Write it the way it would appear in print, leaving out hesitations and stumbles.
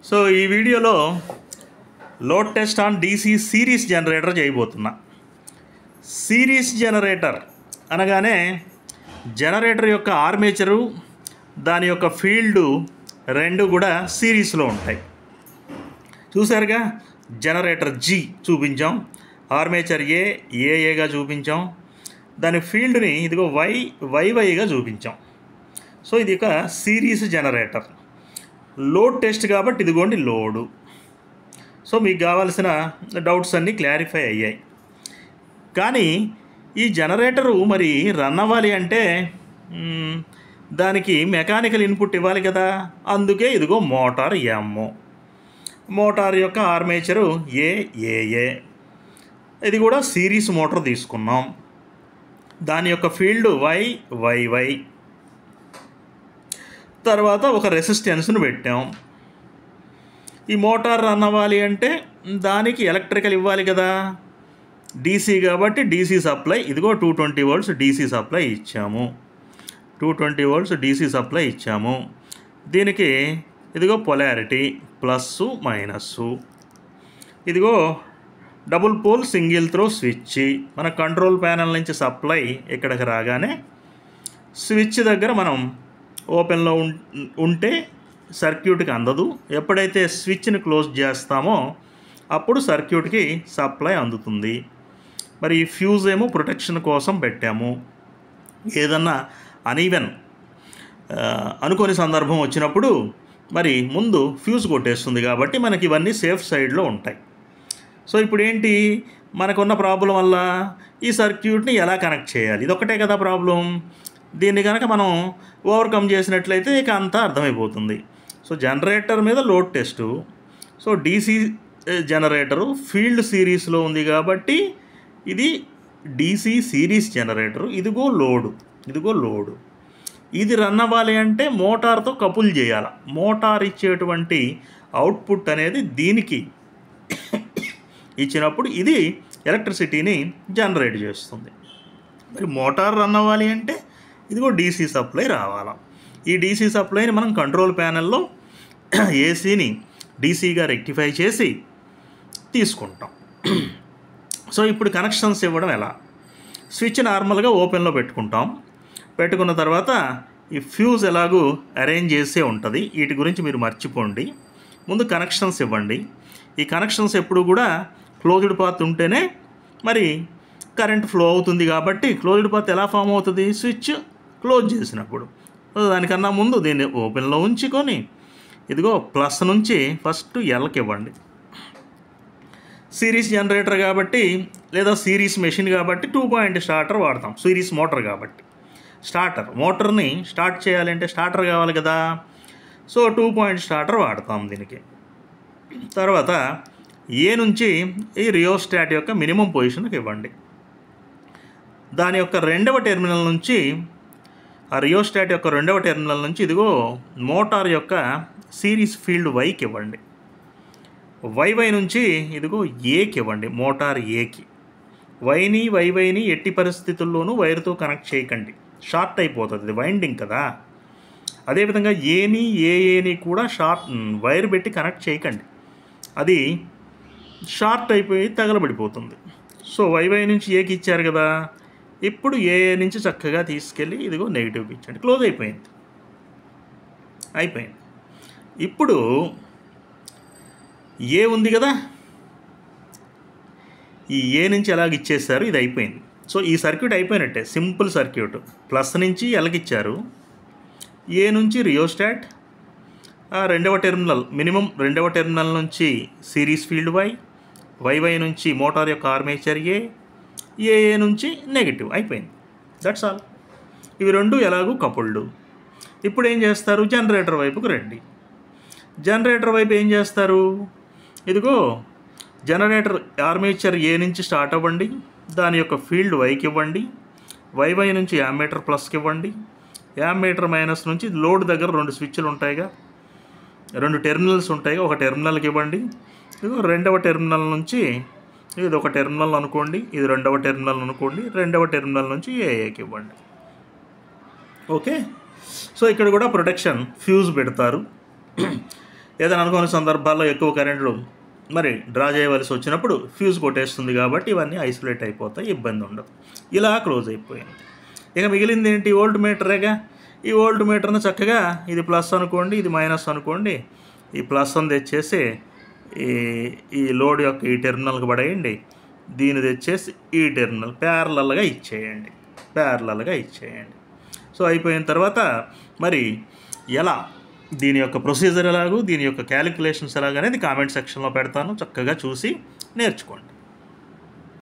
So ఈ వీడియోలో load test on DC series generator చేయబోతున్నా. సిరీస్ జనరేటర్ అనగానే జనరేటర్ యొక్క ఆర్మేచరు దాని యొక్క ఫీల్డు రెండు కూడా సిరీస్లో ఉంటాయి. చూసారుగా, జనరేటర్ జీ చూపించాం, ఆర్మేచర్ ఏఏగా చూపించాం, దాని ఫీల్డ్ని ఇదిగో వైగా చూపించాం. సో ఇది ఒక సిరీస్ జనరేటర్. లోడ్ టెస్ట్ కాబట్టి ఇదిగోండి లోడు. సో మీకు కావాల్సిన డౌట్స్ అన్నీ క్లారిఫై అయ్యాయి. కానీ ఈ జనరేటరు మరి రన్ అవ్వాలి అంటే దానికి మెకానికల్ ఇన్పుట్ ఇవ్వాలి కదా. అందుకే ఇదిగో మోటార్ మోటార్ యొక్క ఆర్మేచరు ఏఏ. ఇది కూడా సిరీస్ మోటార్ తీసుకున్నాం. దాని యొక్క ఫీల్డ్ వై. తర్వాత ఒక రెసిస్టెన్స్ను పెట్టాం. ఈ మోటార్ రన్ అవ్వాలి అంటే దానికి ఎలక్ట్రికల్ ఇవ్వాలి కదా. డీసీ కాబట్టి డీసీ సప్లై ఇదిగో 220 volts డీసీ సప్లై ఇచ్చాము. 220 volts డీసీ సప్లై ఇచ్చాము. దీనికి ఇదిగో పొలారిటీ ప్లస్సు మైనస్సు. ఇదిగో double pole single throw switch. మన కంట్రోల్ ప్యానల్ నుంచి సప్లై ఇక్కడికి రాగానే స్విచ్ దగ్గర మనం ఓపెన్లో ఉంటే సర్క్యూట్కి అందదు. ఎప్పుడైతే స్విచ్ని క్లోజ్ చేస్తామో అప్పుడు సర్క్యూట్కి సప్లై అందుతుంది. మరి ఈ ఫ్యూజ్ ఏమో ప్రొటెక్షన్ కోసం పెట్టాము. ఏదన్నా అనీవెన్ అనుకోని సందర్భం వచ్చినప్పుడు మరి ముందు ఫ్యూజ్ కొట్టేస్తుంది కాబట్టి మనకి ఇవన్నీ సేఫ్ సైడ్లో ఉంటాయి. సో ఇప్పుడు ఏంటి, మనకున్న ప్రాబ్లం వల్ల ఈ సర్క్యూట్ని ఎలా కనెక్ట్ చేయాలి, ఇదొక్కటే కదా ప్రాబ్లం. దీన్ని కనుక మనం ఓవర్కమ్ చేసినట్లయితే ఇక అంతా అర్థమైపోతుంది. సో జనరేటర్ మీద load test. So DC generator field సిరీస్లో ఉంది కాబట్టి ఇది డీసీ సిరీస్ జనరేటరు. ఇదిగో లోడు. ఇది రన్ అవ్వాలి అంటే మోటార్తో కపుల్ చేయాలి. మోటార్ ఇచ్చేటువంటి అవుట్పుట్ అనేది దీనికి ఇచ్చినప్పుడు ఇది ఎలక్ట్రిసిటీని జనరేట్ చేస్తుంది. మరి మోటార్ రన్ అవ్వాలి అంటే ఇదిగో డీసీ సప్లై రావాలి. ఈ డీసీ సప్లైని మనం కంట్రోల్ ప్యానెల్లో ఏసీని డీసీగా రెక్టిఫై చేసి తీసుకుంటాం. సో ఇప్పుడు కనెక్షన్స్ ఇవ్వడం ఎలా, స్విచ్ నార్మల్గా ఓపెన్లో పెట్టుకున్న తర్వాత ఈ ఫ్యూజ్ ఎలాగూ అరేంజ్ చేసే ఉంటుంది. వీటి గురించి మీరు మర్చిపోండి. ముందు కనెక్షన్స్ ఇవ్వండి. ఈ కనెక్షన్స్ ఎప్పుడు కూడా క్లోజ్డ్ పాత్ ఉంటేనే మరి కరెంట్ ఫ్లో అవుతుంది. కాబట్టి క్లోజ్డ్ పాత్ ఎలా ఫామ్ అవుతుంది, స్విచ్ క్లోజ్ చేసినప్పుడు. దానికన్నా ముందు దీన్ని ఓపెన్లో ఉంచుకొని ఇదిగో ప్లస్ నుంచి ఫస్ట్ ఎల్కి ఇవ్వండి. సిరీస్ జనరేటర్ కాబట్టి లేదా సిరీస్ మెషిన్ కాబట్టి 2 point స్టార్టర్ వాడతాం. సిరీస్ మోటార్ కాబట్టి మోటార్ని స్టార్ట్ చేయాలంటే స్టార్టర్ కావాలి కదా. సో 2 point స్టార్టర్ వాడతాం దీనికి. తర్వాత ఏ నుంచి ఈ రియోస్టాట్ యొక్క మినిమం పొజిషన్కి ఇవ్వండి. దాని యొక్క రెండవ టెర్మినల్ నుంచి ఆ రియోస్టాట్ యొక్క రెండవ టెర్మినల్ నుంచి ఇదిగో మోటార్ యొక్క సిరీస్ ఫీల్డ్ వైకి ఇవ్వండి. వై నుంచి ఇదిగో ఏకి ఇవ్వండి. మోటార్ ఏకి వైని ఎట్టి పరిస్థితుల్లోనూ వైర్తో కనెక్ట్ చేయకండి, షార్ట్ అయిపోతుంది, ఇది వైండింగ్ కదా. అదేవిధంగా ఏఏని కూడా వైర్ పెట్టి కనెక్ట్ చేయకండి, అది షార్ట్ అయిపోయి తగలబడిపోతుంది. సో వై నుంచి ఏకి ఇచ్చారు కదా, ఇప్పుడు ఏఏ నుంచి చక్కగా తీసుకెళ్ళి ఇదిగో నెగిటివ్కి ఇచ్చండి. క్లోజ్ అయిపోయింది. ఇప్పుడు ఏ ఉంది కదా, ఈ ఏ నుంచి ఎలాగ ఇచ్చేసారు, ఇది అయిపోయింది. సో ఈ సర్క్యూట్ అయిపోయినట్టే, సింపుల్ సర్క్యూట్. ప్లస్ నుంచి ఎలాగిచ్చారు, ఏ నుంచి రియోస్టాట్, రెండవ టెర్మినల్ మినిమం రెండవ టెర్మినల్ నుంచి సిరీస్ ఫీల్డ్ వై నుంచి మోటార్ యొక్క ఆర్మేచర్ ఏఏ నుంచి నెగిటివ్. అయిపోయింది. That's all. ఇవి రెండు ఎలాగూ కపుల్డ్. ఇప్పుడు ఏం చేస్తారు, జనరేటర్ వైపుకు రండి. జనరేటర్ వైపు ఏం చేస్తారు, ఇదిగో జనరేటర్ ఆర్మేచర్ ఏ నుంచి స్టార్ట్ అవ్వండి. దాని యొక్క ఫీల్డ్ వైకి ఇవ్వండి. వై నుంచి యామ్మీటర్ ప్లస్కి ఇవ్వండి. యామ్మీటర్ మైనస్ నుంచి లోడ్ దగ్గర 2 స్విచ్లు ఉంటాయిగా, 2 టెర్మినల్స్ ఉంటాయిగా, ఒక టెర్మినల్కి ఇవ్వండి. ఇదిగో రెండవ టెర్మినల్ నుంచి ఇది ఒక టెర్మినల్ అనుకోండి, ఇది రెండవ టెర్మినల్ అనుకోండి, రెండవ టెర్మినల్ నుంచి ఏఏకి ఇవ్వండి. ఓకే. సో ఇక్కడ కూడా ప్రొటెక్షన్ ఫ్యూజ్ పెడతారు. ఏదైనా అనుకోని సందర్భాల్లో ఎక్కువ కరెంటు మరి డ్రా చేయవలసి వచ్చినప్పుడు ఫ్యూజ్ కొట్టేస్తుంది కాబట్టి ఇవన్నీ ఐసోలేట్ అయిపోతాయి, ఇబ్బంది ఉండదు. ఇలా క్లోజ్ అయిపోయింది. ఇక మిగిలింది ఏంటి? వోల్ట్ మీటరేగా. ఈ వోల్ట్ మీటర్ను చక్కగా ఇది ప్లస్ అనుకోండి, ఇది మైనస్ అనుకోండి, ఈ ప్లస్ అని తెచ్చేసి ఈ లోడ్ యొక్క ఈ టెర్మినల్కి పడేయండి, దీన్ని తెచ్చేసి ఈ టెర్మినల్ ప్యారలల్గా ఇచ్చేయండి. సో అయిపోయిన తర్వాత మరి ఎలా దీని యొక్క ప్రొసీజర్ ఎలాగో, దీని యొక్క క్యాలిక్యులేషన్స్ ఎలాగనేది కామెంట్ సెక్షన్లో పెడతాను, చక్కగా చూసి నేర్చుకోండి.